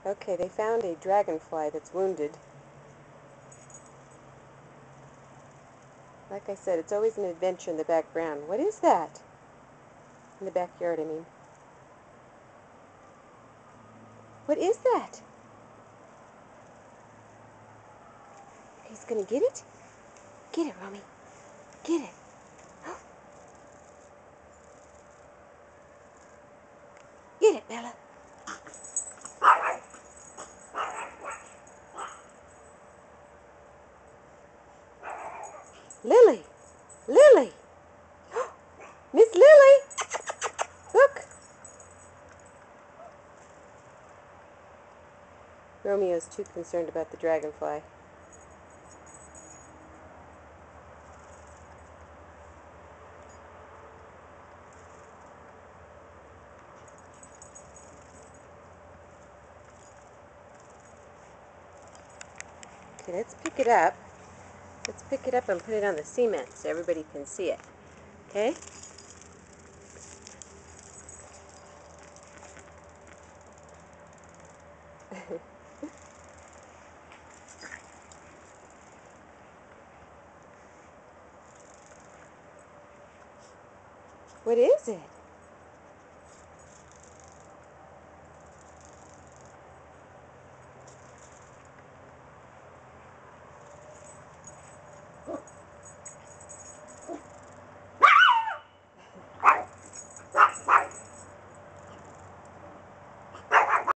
Okay, they found a dragonfly that's wounded. Like I said, it's always an adventure in the background. What is that? In the backyard, I mean. What is that? He's gonna get it? Get it, Romy. Get it. Get it, Bella. Lily! Lily! Miss Lily! Look! Romeo's too concerned about the dragonfly. Okay, let's pick it up. Let's pick it up and put it on the cement so everybody can see it. Okay? What is it?